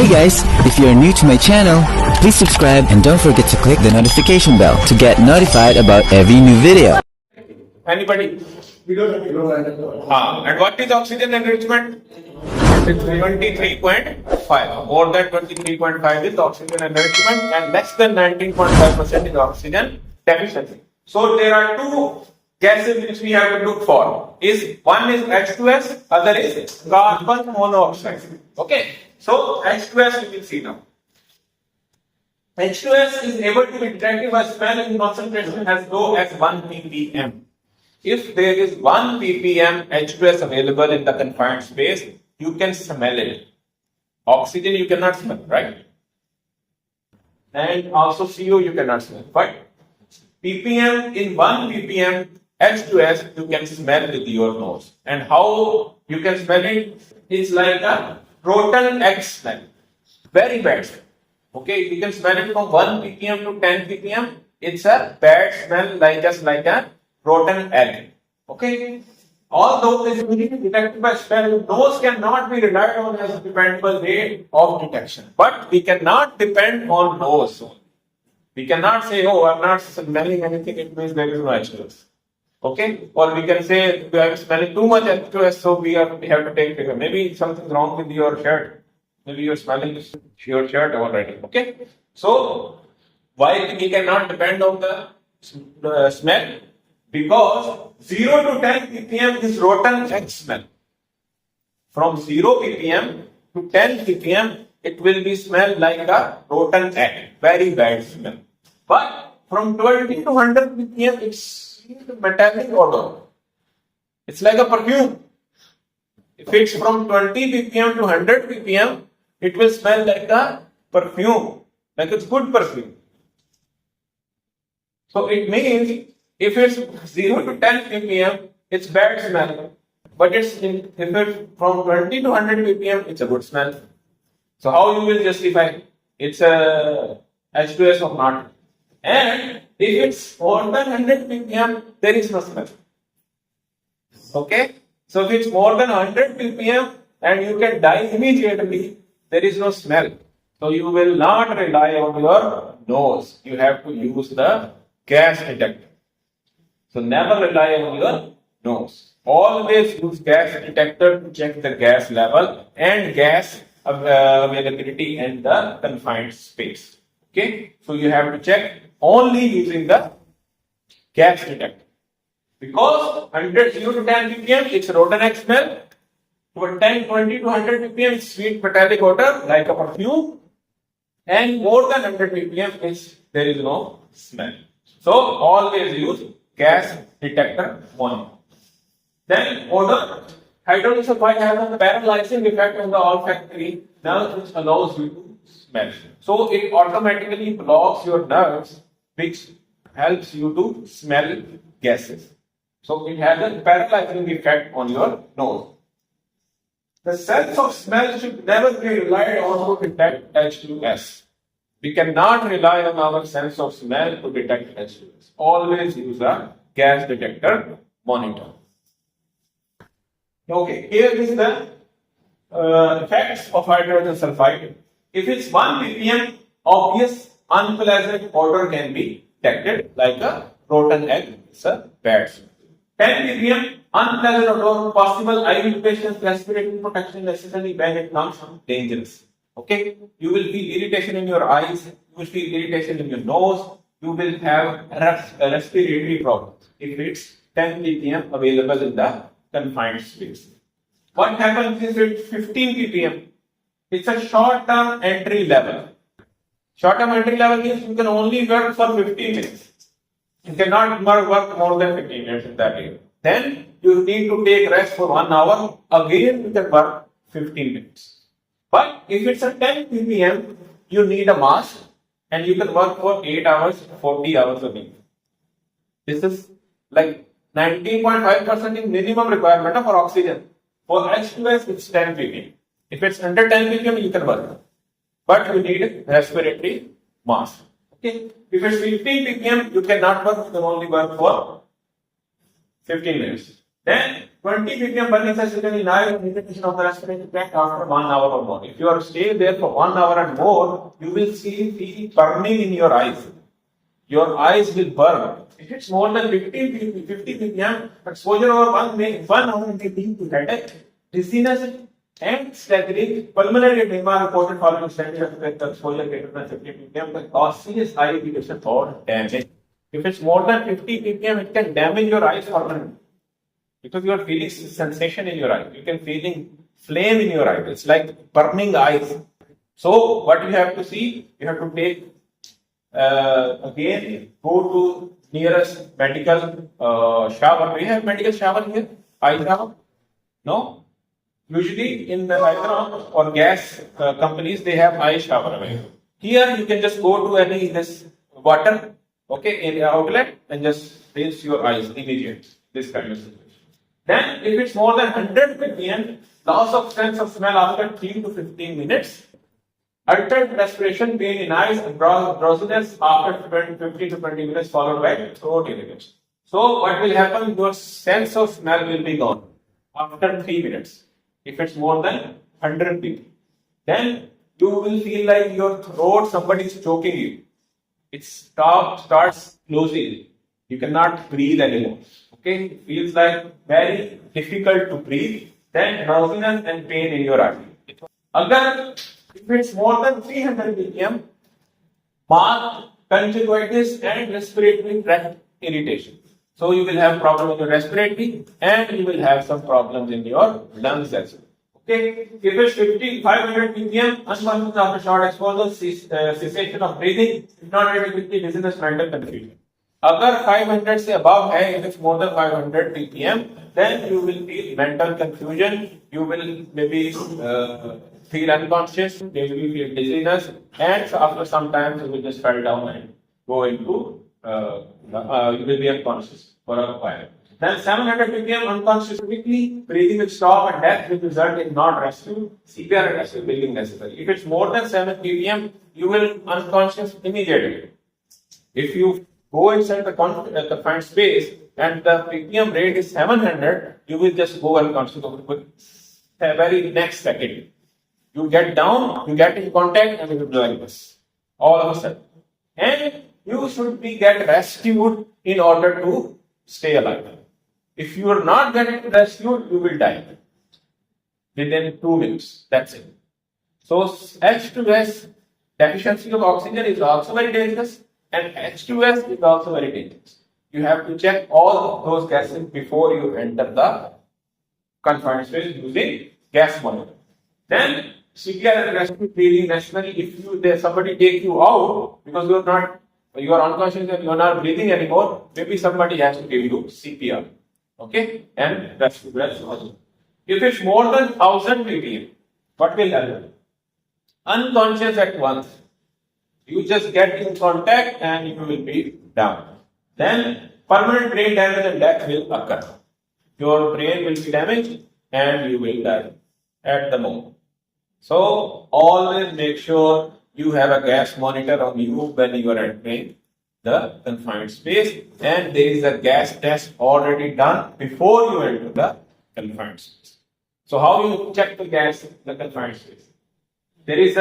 Hey guys, if you're new to my channel, please subscribe and don't forget to click the notification bell to get notified about every new video. Anybody? And what is oxygen enrichment? It's 23.5. More than 23.5 is oxygen enrichment and less than 19.5% is oxygen deficiency. So there are two gases which we have to look for. One is H2S, other is carbon monoxide. Okay. So H2S we will see now. H2S is able to be detected by smell in concentration as low as 1 ppm. If there is 1 ppm H2S available in the confined space, you can smell it. Oxygen you cannot smell, right? And also CO you cannot smell. But ppm in 1 ppm H2S you can smell with your nose. And how you can smell it is like a rotten egg smell. Very bad smell. Okay, you can smell it from 1 ppm to 10 ppm. It's a bad smell, just like a rotten egg. Okay. Although this is detected by smell, nose cannot be relied on as a dependable way of detection. But we cannot depend on nose. We cannot say, oh, I'm not smelling anything, it means there is no H2S. Okay? Or we can say, we are smelling too much H2S, so we have to take care. Maybe something's wrong with your shirt. Maybe you're smelling your shirt already. Okay? So, why we cannot depend on the smell? Because 0 to 10 ppm is rotten egg smell. From 0 ppm to 10 ppm, it will be smell like a rotten egg. Very bad smell. But from 20 to 100 ppm, it's metallic odor. It's like a perfume. If it's from 20 ppm to 100 ppm, it will smell like a perfume. Like it's good perfume. So it means if it's 0 to 10 ppm, it's bad smell. But if it's from 20 to 100 ppm, it's a good smell. So how you will justify it's a H2S or not? And if it's more than 100 ppm, there is no smell. Okay? So if it's more than 100 ppm and you can die immediately, there is no smell. So you will not rely on your nose. You have to use the gas detector. So never rely on your nose. Always use gas detector to check the gas level and gas availability in the confined space. Okay? So you have to check only using the gas detector. Because 0 to 10 ppm, it's rotten egg smell. For 10, 20 to 100 ppm, it's sweet metallic odor like a perfume. And more than 100 ppm, there is no smell. So always use gas detector monitor. Then odor. Hydrogen sulfide has a paralyzing effect on the olfactory nerve which allows you to smell. So it automatically blocks your nerves which helps you to smell gases. So it has a paralyzing effect on your nose. The sense of smell should never be relied on to detect H2S. We cannot rely on our sense of smell to detect H2S. Always use a gas detector monitor. Okay, here is the effects of hydrogen sulfide. If it's 1 ppm, obvious unpleasant odor can be detected like a rotten egg. It's a bad smell. 10 ppm, unpleasant odor, possible eye irritation, respiratory protection necessary when it comes dangerous. Okay, you will feel irritation in your eyes, you will feel irritation in your nose, you will have respiratory problems if it's 10 ppm available in the confined space. What happens if it's 15 ppm? It's a short-term entry level. Short-term entry level means you can only work for 15 minutes. You cannot work more than 15 minutes in that area. Then you need to take rest for 1 hour. Again, you can work 15 minutes. But if it's a 10 ppm, you need a mask and you can work for 8 hours, 40 hours a week. This is like 19.5% is minimum requirement for oxygen. For H2S, it's 10 ppm. If it's under 10 ppm, you can work. But you need respiratory mask. Okay. If it's 15 ppm, you cannot work, you can only work for 15 minutes. Then 20 ppm burning sensation in eye limitation of the respiratory tract after 1 hour or more. If you are stay there for 1 hour and more, you will feel burning in your eyes. Your eyes will burn. If it's more than 50 ppm, exposure over 1 hour may lead to headache, dizziness, and staggering. Pulmonary edema reported following study of exposure greater than 50 ppm can cause serious eye irritation or damage. If it's more than 50 ppm, it can damage your eyes permanently because you are feeling sensation in your eye. You can feeling flame in your eye. It's like burning eyes. So what you have to see, you have to take again go to nearest medical shower. Do you have medical shower here? Eye shower? No. Usually in the hydro or gas companies they have eye shower available. Here you can just go to any this water, okay, in the outlet and just rinse your eyes immediately. This kind of situation. Then, if it's more than 100 ppm, loss of sense of smell after 3 to 15 minutes, altered respiration, pain in eyes, and drowsiness after 15 to 20 minutes, followed by throat irritation. So, what will happen? Your sense of smell will be gone after 3 minutes. If it's more than 100 ppm, then you will feel like your throat, somebody is choking you. It starts closing. You cannot breathe anymore. Okay, it feels like very difficult to breathe. Then drowsiness and pain in your eye. Agar if it's more than 300 ppm, marked conjunctivitis and respiratory tract irritation. So you will have problem in your respiratory and you will have some problems in your lungs as well. Okay, if it's 500 ppm, unconscious after short exposure, cessation of breathing, if not quickly dizziness, mental confusion. अगर 500 से above है, if it's more than 500 ppm, then you will feel mental confusion, you will maybe feel unconscious, maybe you feel dizziness, and after some time you will just fall down and go into, you will be unconscious for a while. Then 700 ppm unconscious quickly, breathing will stop and death will result in not rescue, CPR and rescue will be necessary. If it's more than 7 ppm, you will unconscious immediately. If you go inside the confined space and the ppm rate is 700, you will just go unconscious with the very next second. You get down, you get in contact, and you will be like this all of a sudden. And you should be get rescued in order to stay alive. If you are not getting rescued, you will die within 2 minutes. That's it. So H2S deficiency of oxygen is also very dangerous. And H2S is also very dangerous. You have to check all those gases before you enter the confined space using gas monitor. Then CPR and rescue breathing necessary. If somebody take you out because you are unconscious and you are not breathing anymore, maybe somebody has to give you CPR. Okay, and rescue breath also. If it's more than 1000 ppm, what will happen? Unconscious at once. You just get in contact and you will be down. Then permanent brain damage and death will occur. Your brain will be damaged and you will die at the moment. So always make sure you have a gas monitor on you when you are entering the confined space, and there is a gas test already done before you enter the confined space. So how you check the gas in the confined space? There is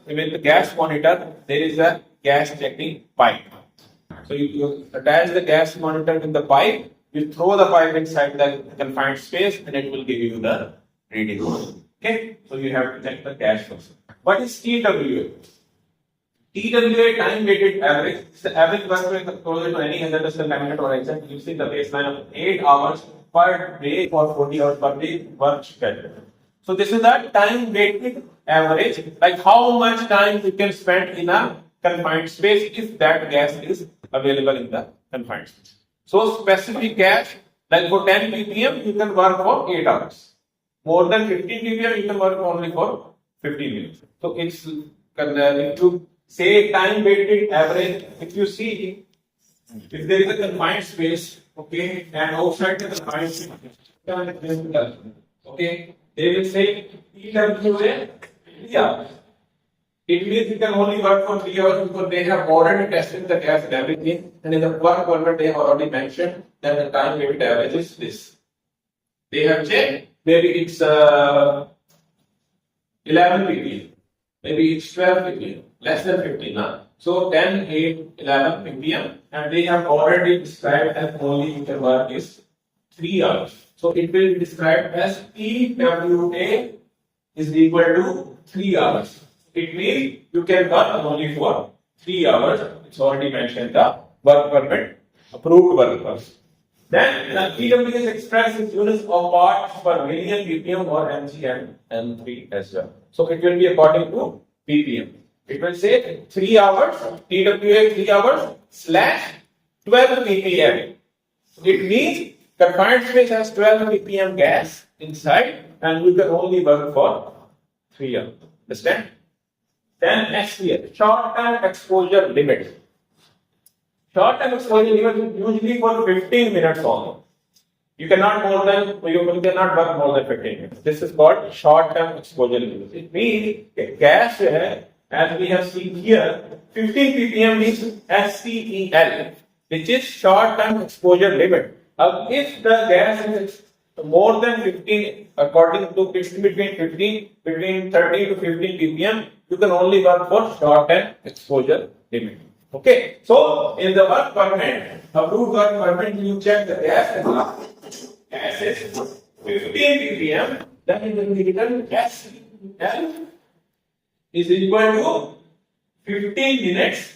with the gas monitor, there is a gas checking pipe. So you attach the gas monitor to the pipe, you throw the pipe inside the confined space and it will give you the reading. Okay, so you have to check the gas first. What is TWA? TWA, time weighted average. It's the average work rate closer to any other parameter or exam using the baseline of 8 hours per day for 40 hours per day work schedule. So this is the time weighted average, like how much time you can spend in a confined space if that gas is available in the confined space. So specific gas, like for 10 ppm, you can work for 8 hours. More than 15 ppm, you can work only for 15 minutes. So it's if you say time weighted average, if you see, if there is a confined space, okay, and outside the confined space, okay, they will say TWA 3 hours. It means you can only work for 3 hours because they have already tested the gas and everything, and in the work order they have already mentioned that the time weighted average is this. They have checked. Maybe it's 11 ppm. Maybe it's 12 ppm. Less than 15 now. So 10, 8, 11 ppm, and they have already described that only you can work is 3 hours. So it will be described as PWA is equal to 3 hours. It means you can work only for 3 hours. It's already mentioned the work permit, approved workers. Then the PW is expressed in units of parts per million ppm or mg and m3 as well. So it will be according to ppm. It will say 3 hours, TWA 3 hours slash 12 ppm. It means confined space has 12 ppm gas inside and you can only work for 3 hours. Understand? Then next year, short-term exposure limit. Short-term exposure limit is usually for 15 minutes only. You cannot work more than 15 minutes. This is called short-term exposure limit. It means a gas as we have seen here, 15 ppm is SCEL, which is short-term exposure limit. If the gas is more than 15, according to between 30 to 15 ppm, you can only work for short-term exposure limit. Okay, so in the work permit, approved work permit, you check the gas is 15 ppm, then it will be written SCEL is equal to 15 minutes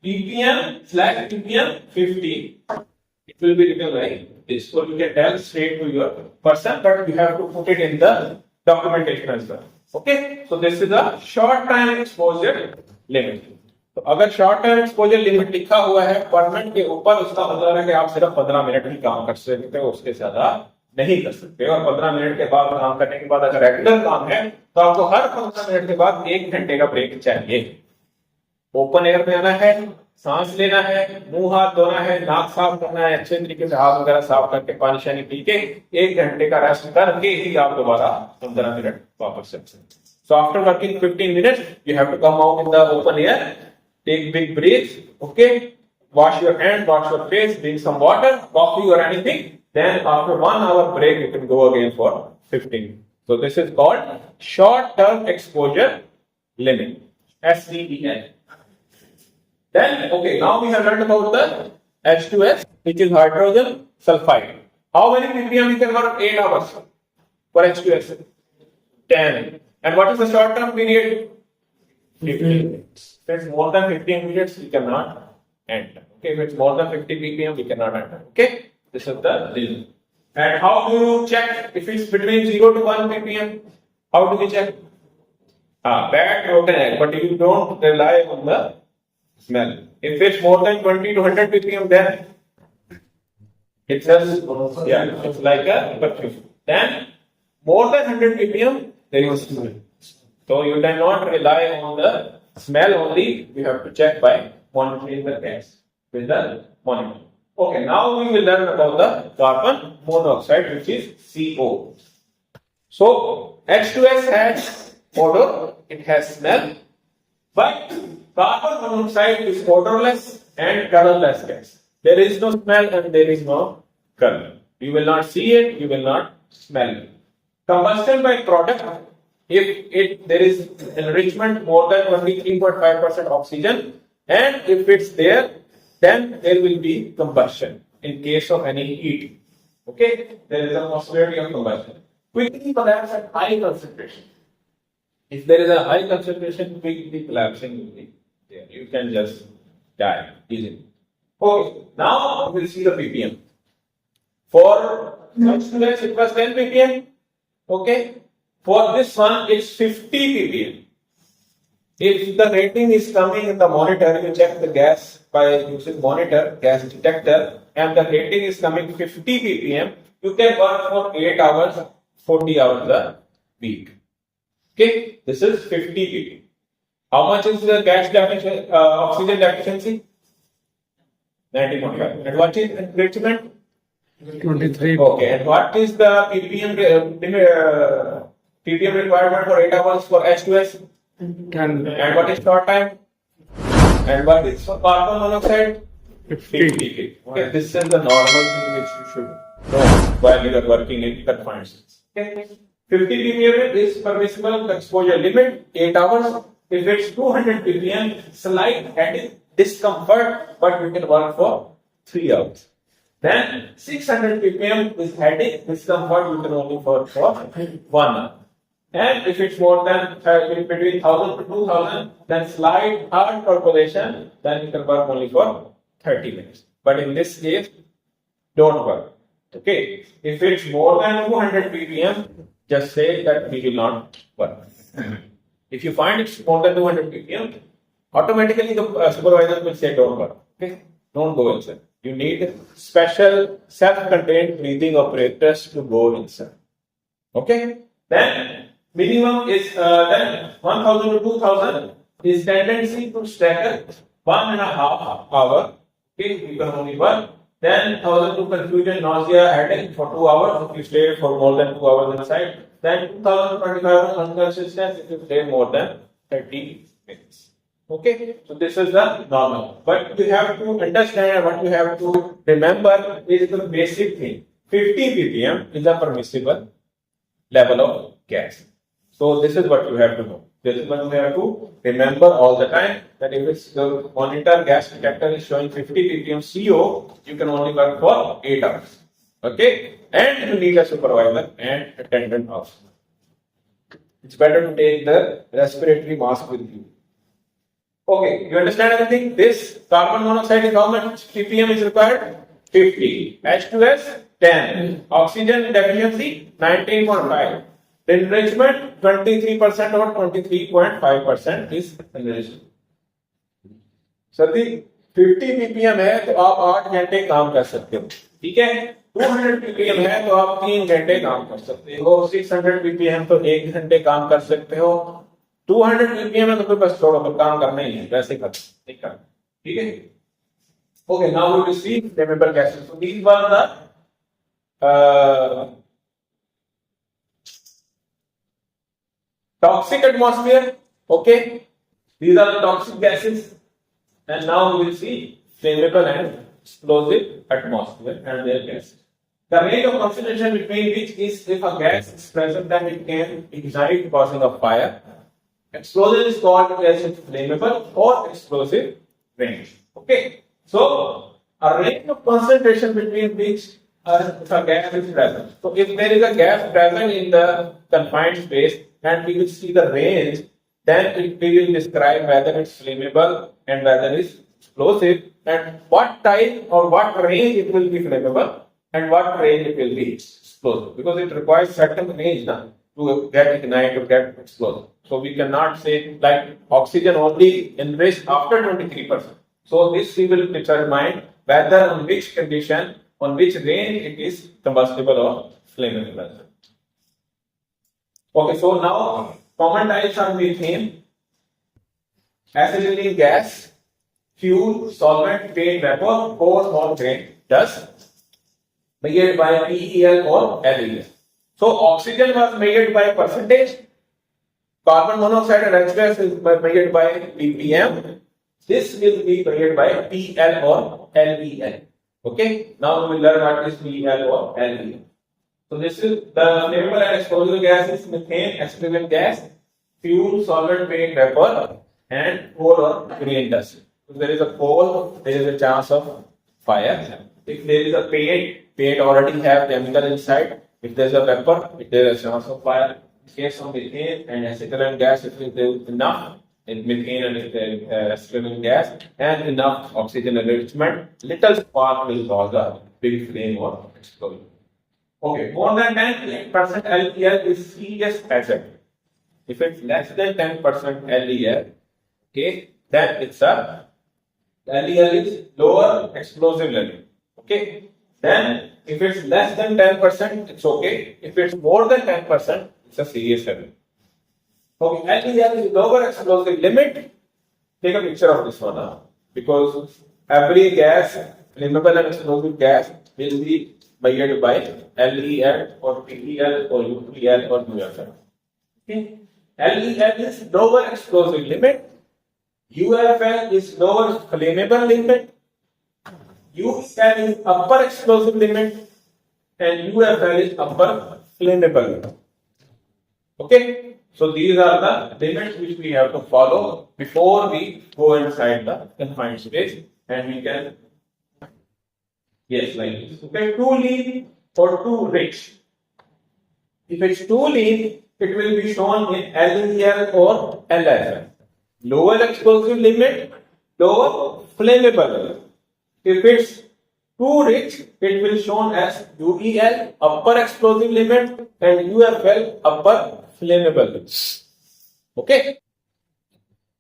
ppm slash ppm 15. It will be written like this. So you can tell straight to your person, but you have to put it in the documentation as well. Okay, so this is a short time exposure limit. तो अगर short term exposure limit लिखा हुआ है permit के ऊपर, उसका मतलब है कि आप सिर्फ 15 मिनट ही काम कर सकते हो, उसके ज्यादा नहीं कर सकते। और 15 मिनट के बाद काम करने के बाद अगर रेगुलर काम है तो आपको हर 15 मिनट के बाद 1 घंटे का ब्रेक चाहिए। ओपन एयर में आना है, सांस लेना है, मुंह हाथ धोना है, नाक साफ करना है, अच्छे तरीके से हाथ वगैरह साफ करके पानी शानी पी के 1 घंटे का रेस्ट करके ही आप दोबारा 15 मिनट वापस चल सकते। So after working 15 minutes, you have to come out in the open air, take big breaths, okay, wash your hand, wash your face, drink some water, coffee or anything. Then after 1 hour break, you can go again for 15. So this is called short-term exposure limit, SCEL. Then, okay, now we have learned about the H2S, which is hydrogen sulfide. How many ppm you can work? 8 hours for H2S? 10. And what is the short-term period? 15 minutes. If it's more than 15 minutes, you cannot enter. Okay, if it's more than 50 ppm, you cannot enter. Okay, this is the reason. And how do you check if it's between 0 to 1 ppm? How do we check? Bad rotten egg, but you don't rely on the smell. If it's more than 20 to 100 ppm, then it's just, it's like a perfume. Then more than 100 ppm, there is smell. So you cannot rely on the smell only. You have to check by monitoring the gas with the monitor. Okay, now we will learn about the carbon monoxide, which is CO. So H2S has odor, it has smell, but carbon monoxide is odorless and colorless gas. There is no smell and there is no color. You will not see it, you will not smell it. Combustion by product, if there is enrichment more than 23.5% oxygen, and if it's there, then there will be combustion in case of any heat. Okay, there is a possibility of combustion. Quickly collapse at high concentration. If there is a high concentration, quickly collapsing will be there. You can just die easily. Okay, now we'll see the ppm. For H2S, it was 10 ppm. Okay, for this one, it's 50 ppm. If the rating is coming in the monitor, you check the gas by using monitor, gas detector, and the rating is coming 50 ppm, you can work for 8 hours, 40 hours a week. Okay, this is 50 ppm. How much is the gas oxygen deficiency? 90.5. And what is enrichment? 23. Okay, and what is the ppm requirement for 8 hours for H2S? 10. And what is short time? And what is for carbon monoxide? 50 ppm. Okay, this is the normal thing which you should No, while you are working in confined space. Okay. 50 ppm is permissible exposure limit, 8 hours. If it's 200 ppm, slight headache, discomfort, but you can work for 3 hours. Then 600 ppm is headache, discomfort, you can only work for 1 hour. And if it's more than between 1000 to 2000, then slight heart palpitation, then you can work only for 30 minutes. But in this case, don't work. Okay. If it's more than 200 ppm, just say that we will not work. If you find it's more than 200 ppm, automatically the supervisor will say don't work. Okay. Don't go inside. You need special self-contained breathing apparatus to go inside. Okay. Then minimum is then 1000 to 2000 is tendency to stagger 1.5 hour. Okay. You can only work. Then 1000 to confusion, nausea, headache for 2 hours if you stay for more than 2 hours inside. Then 2025 unconsciousness if you stay more than 30 minutes. Okay, so this is the normal. But you have to understand, what you have to remember is the basic thing. 50 ppm is a permissible level of gas. So this is what you have to know. This is what you have to remember all the time, that if it's the monitor gas detector is showing 50 ppm CO, you can only work for 8 hours. Okay, and you need a supervisor and attendant also. It's better to take the respiratory mask with you. Okay, you understand everything? This carbon monoxide is how much ppm is required? 50. H2S 10. Oxygen deficiency 19.5. Enrichment 23% or 23.5% is enrichment. Sati 50 ppm है तो आप 8 घंटे काम कर सकते हो, ठीक है? 200 ppm है तो आप 3 घंटे काम कर सकते हो, 600 ppm तो 1 घंटे काम कर सकते हो, 200 ppm है तो फिर बस थोड़ा बहुत काम करना ही है, वैसे कर नहीं करना, ठीक है? Okay, now we will see flammable gases. So these were the toxic atmosphere. Okay, these are the toxic gases, and now we will see flammable and explosive atmosphere and their gases. The range of concentration between which is, if a gas is present, then it can ignite, causing a fire. Explosion is called as flammable or explosive range. Okay, so a range of concentration between which if a gas is present. So if there is a gas present in the confined space and we will see the range, then we will describe whether it's flammable and whether it's explosive, and what type or what range it will be flammable and what range it will be explosive, because it requires certain range now to get ignite or get explosive. So we cannot say like oxygen only enriched after 23%. So this we will determine whether on which condition, on which range it is combustible or flammable. Okay, so now common types are methane, acetylene gas, fuel, solvent, paint, vapor, coal or grain, dust, measured by PEL or LEL. So oxygen was measured by percentage, carbon monoxide and H2S is measured by ppm. This will be measured by PL or LEL. Okay, now we will learn what is PL or LEL. So this is the flammable and explosive gases: methane, acetylene gas, fuel, solvent, paint, vapor, and coal or grain dust. If there is a coal, there is a chance of fire. If there is a paint already have chemical inside. If there is a vapor, there is a chance of fire. In case of methane and acetylene gas, if there is enough in methane and acetylene gas and enough oxygen enrichment, little spark will cause a big flame or explosion. Okay, more than 10% LEL is serious hazard. If it's less than 10% LEL, okay, then it's a LEL is lower explosive level. Okay, then if it's less than 10%, it's okay. If it's more than 10%, it's a serious level. Okay, LEL is lower explosive limit. Take a picture of this one now, because every gas, flammable and explosive gas, will be measured by LEL or PEL or UPL or UFL. Okay, LEL is lower explosive limit. UFL is lower flammable limit. UFL is upper explosive limit. and UFL is upper flammable. Okay, so these are the limits which we have to follow before we go inside the confined space, and we can, yes, like this. Okay, too lean or too rich. If it's too lean, it will be shown in LEL or LFL. Lower explosive limit, lower flammable. If it's too rich, it will shown as UEL, upper explosive limit, and UFL, upper flammable. Okay.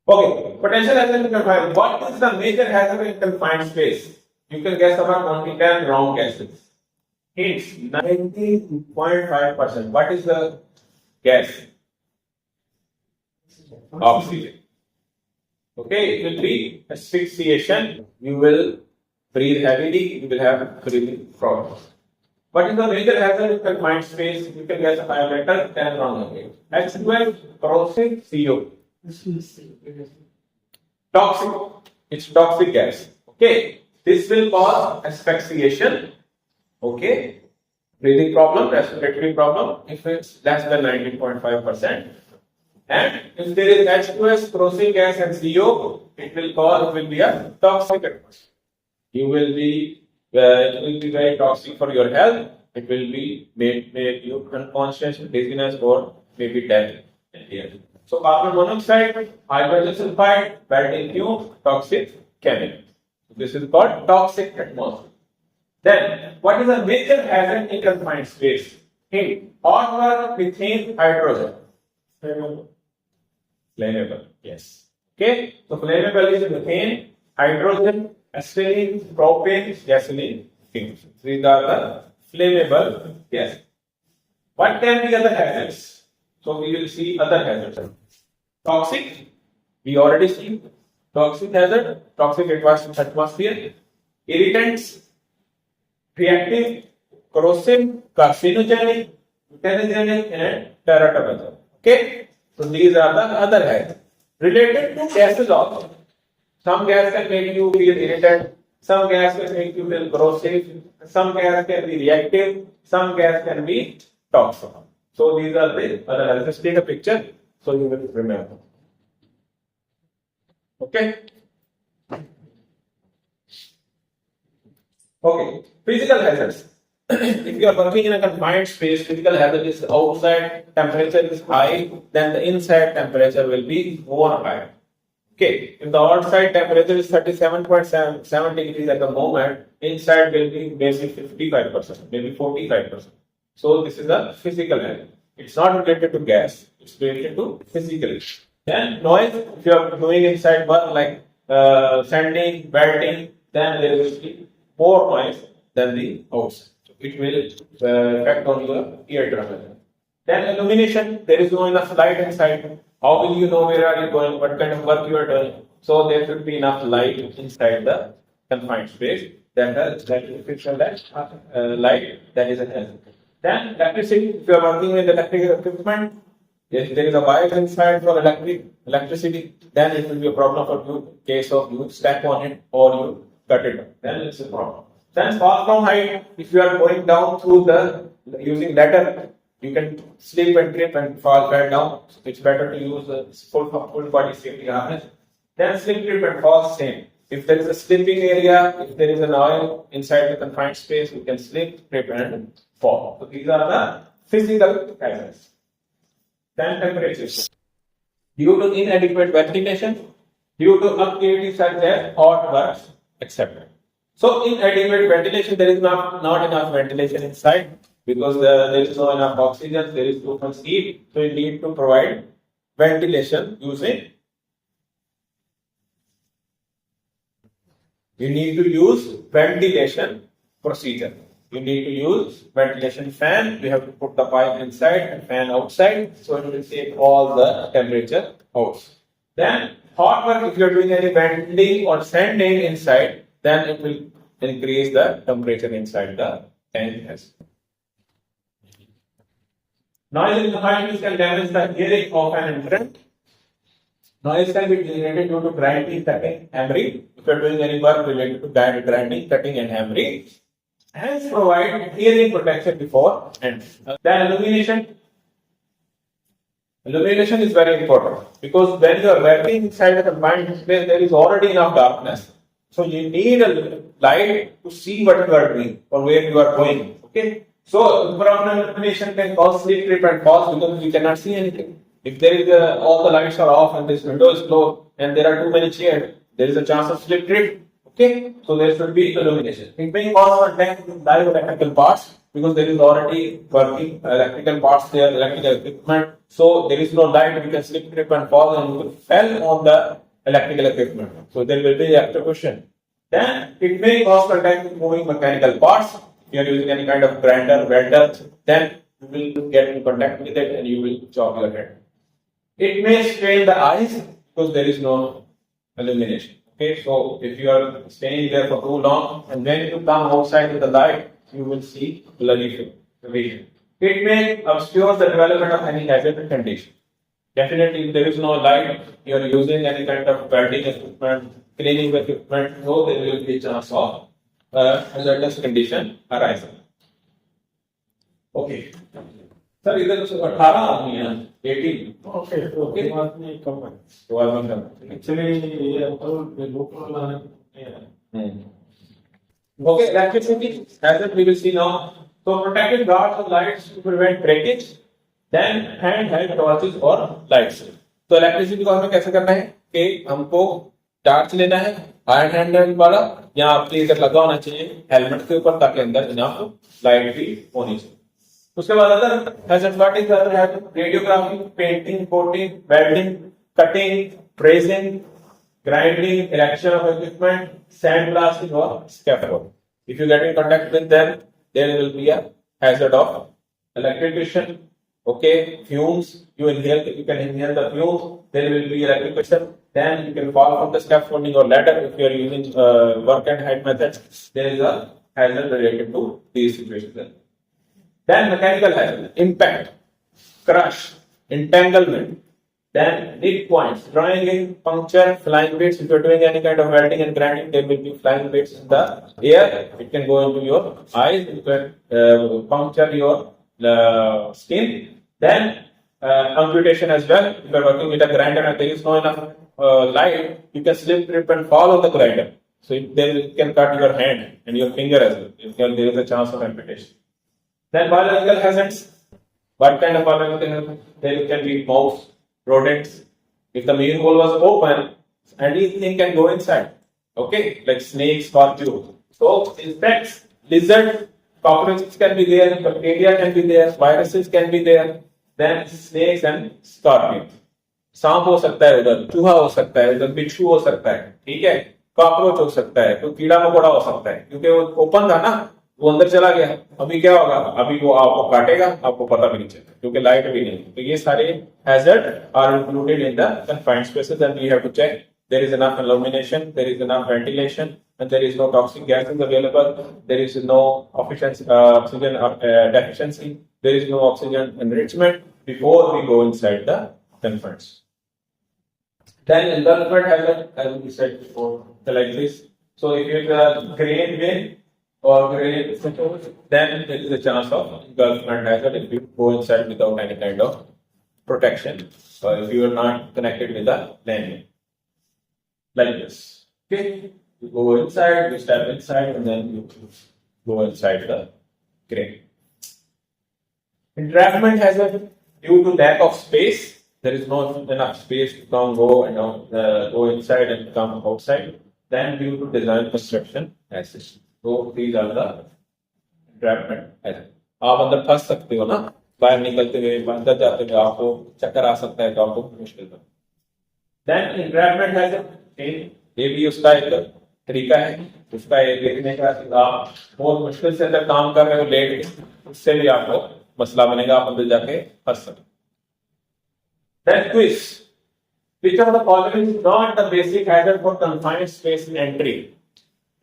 Okay. Potential hazard in confined. What is the major hazard in confined space? You can guess about only 10 wrong guesses. It's 90.5%. What is the gas? Oxygen. Okay, it will be asphyxiation. You will breathe heavily, you will have breathing problems. What is the major hazard in confined space? You can guess 5 letter, 10 wrong again. H2S, corrosive, CO. Toxic. It's toxic gas. Okay. This will cause asphyxiation. Okay. Breathing problem, respiratory problem if it's less than 19.5%. And if there is H2S, corrosive gas and CO, it will be a toxic atmosphere. It will be very toxic for your health. It will be make you unconscious, dizziness, or maybe death at the end. So carbon monoxide, hydrogen sulfide, bad fume, toxic chemical. This is called toxic atmosphere. Then, what is a major hazard in confined space? Hot water, methane, hydrogen. Flammable. Yes. Okay. So flammable is methane, hydrogen, acetylene, propane, gasoline. These are the flammable gas. What can be other hazards? So we will see other hazards. Toxic. We already see toxic hazard. Toxic atmosphere. Irritants. Reactive. Corrosive. Carcinogenic. Mutagenic, and teratogenic. Okay. So these are the other hazards. Related to gases also. Some gas can make you feel irritant. Some gas can make you feel corrosive. Some gas can be reactive. Some gas can be toxic. So these are the other hazards. Just take a picture so you will remember. Okay. Okay. Physical hazards. If you are working in a confined space, physical hazard is outside temperature is high, then the inside temperature will be more high. Okay, if the outside temperature is 37.7 degrees at the moment, inside will be maybe 55%, maybe 45%. So this is a physical hazard. It's not related to gas, it's related to physical. Then noise, if you are doing inside work like sanding, belting, then there will be more noise than the outside. It will affect on your eardrum. Then illumination, there is no enough light inside. How will you know where are you going, what kind of work you are doing? So there should be enough light inside the confined space. Then light, that is a hazard. Then electricity, if you are working with electrical equipment, if there is a wire inside for electricity, then it will be a problem for you in case of you step on it or you cut it. Then it's a problem. Then fall from height, if you are going down through the using ladder, you can slip and trip and fall down. So it's better to use a full body safety harness. Then slip, trip and fall same. If there is a slipping area, if there is an oil inside the confined space, you can slip, trip and fall. So these are the physical hazards. Then temperatures. Due to inadequate ventilation, due to activities such as hot works, etc. So inadequate ventilation, there is not enough ventilation inside because there is not enough oxygen, there is too much heat. So you need to provide ventilation using. You need to use ventilation procedure. You need to use ventilation fan. You have to put the pipe inside and fan outside, so it will take all the temperature out. Then hot work, if you are doing any bending or sanding inside, then it will increase the temperature inside the tank. Noise in confined can damage the hearing of an entrant. Noise can be generated due to grinding, cutting, hammering. If you are doing any work related to grinding, cutting, and hammering. hence provide hearing protection before entry. Then illumination. Illumination is very important because when you are working inside a confined space, there is already enough darkness. So you need a light to see what you are doing or where you are going. Okay. So improper illumination can cause sleep trip and falls because you cannot see anything. If there is all the lights are off and this window is closed and there are too many chairs, there is a chance of sleep trip. Okay, so there should be illumination. It may cause live electrical parts because there is already working electrical parts there, electrical equipment. So there is no light, you can slip, trip, and fall, and you will fell on the electrical equipment. So there will be electrocution. Then it may cause contact with moving mechanical parts. If you are using any kind of grinder, welder, then you will get in contact with it and you will chop your head. It may strain the eyes because there is no illumination. Okay, so if you are staying there for too long and when you come outside with the light, you will see blurry vision. It may obscure the development of any hazard condition. Definitely, if there is no light, you are using any kind of welding equipment, cleaning equipment, so there will be a chance of hazardous condition arising. Okay. Sir, इधर 18 आदमी हैं, 18. Okay. Okay. तो आदमी कम. Actually, ये तो local Okay, electricity, as it we will see now. So protected guards or lights to prevent breakage, then handheld torches or lights. तो electricity को हमें कैसे करना है कि हमको टार्च लेना है आयरन हैंडल वाला या आपके इधर लगा होना चाहिए हेलमेट के ऊपर ताकि अंदर जनाब लाइट भी होनी चाहिए. उसके बाद other hazard what is other hazard radiography painting coating welding cutting brazing grinding, erection of equipment, sandblasting or scaffold. If you get in contact with them, there will be a hazard of electrocution. Okay, fumes. You can inhale the fumes. There will be electrocution. Then you can fall from the scaffolding or ladder if you are using work and height methods. There is a hazard related to these situations. Then mechanical hazard: impact, crush, entanglement. Then hit points, drawing in, puncture, flying bits. If you are doing any kind of welding and grinding, there will be flying bits in the air. It can go into your eyes. You can puncture your skin. Then amputation as well. If you are working with a grinder and there is no enough light, you can slip, trip, and fall on the grinder. So it can cut your hand and your finger as well. There is a chance of amputation. Then biological hazards. What kind of biological hazards? There can be mouse, rodents. If the main hole was open, anything can go inside. Okay, like snakes, scorpions. So insects, lizards, cockroaches can be there, bacteria can be there, viruses can be there. Then snakes and scorpions. सांप हो सकता है उधर, चूहा हो सकता है उधर, बिच्छू हो सकता है, ठीक है, कॉकरोच हो सकता है, तो कीड़ा मकोड़ा हो सकता है क्योंकि वो ओपन था ना, वो अंदर चला गया. अभी क्या होगा? अभी वो आपको काटेगा, आपको पता भी नहीं चलेगा क्योंकि लाइट भी नहीं. तो ये सारे hazard are included in the confined spaces and we have to check there is enough illumination, there is enough ventilation, and there is no toxic gases available. There is no oxygen deficiency. There is no oxygen enrichment before we go inside the confines. Then engulfment hazard, as we said before, like this. So if you have a grain wind or grain, then there is a chance of engulfment hazard if you go inside without any kind of protection, or if you are not connected with the landing. Like this. Okay, you go inside, you step inside, and then you go inside the crane. Entrapment hazard due to lack of space. There is not enough space to go and go inside and come outside. Then due to design construction hazard. So these are the entrapment hazard. आप अंदर फंस सकते हो ना, बाहर निकलते हुए अंदर जाते हुए आपको चक्कर आ सकता है तो आपको मुश्किल है. Then entrapment hazard. ये भी उसका एक तरीका है, उसका ये देखने का आप बहुत मुश्किल से अंदर काम कर रहे हो लेट के, उससे भी आपको मसला बनेगा, आप अंदर जाके फंस सकते. Then quiz. Which of the following is not the basic hazard for confined space entry?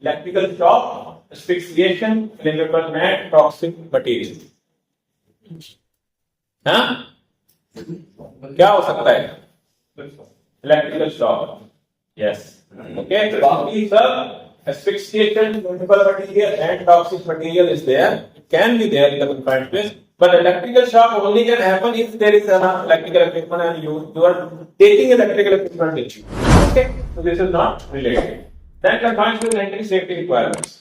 Electrical shock, asphyxiation, flammable mat, toxic material. हाँ? क्या हो सकता है? Electrical shock. Yes. Okay. बाकी सब asphyxiation, flammable material and toxic material is there. It can be there in the confined space. But electrical shock only can happen if there is an electrical equipment and you are taking electrical equipment with you. Okay, so this is not related. Then confined space entry safety requirements.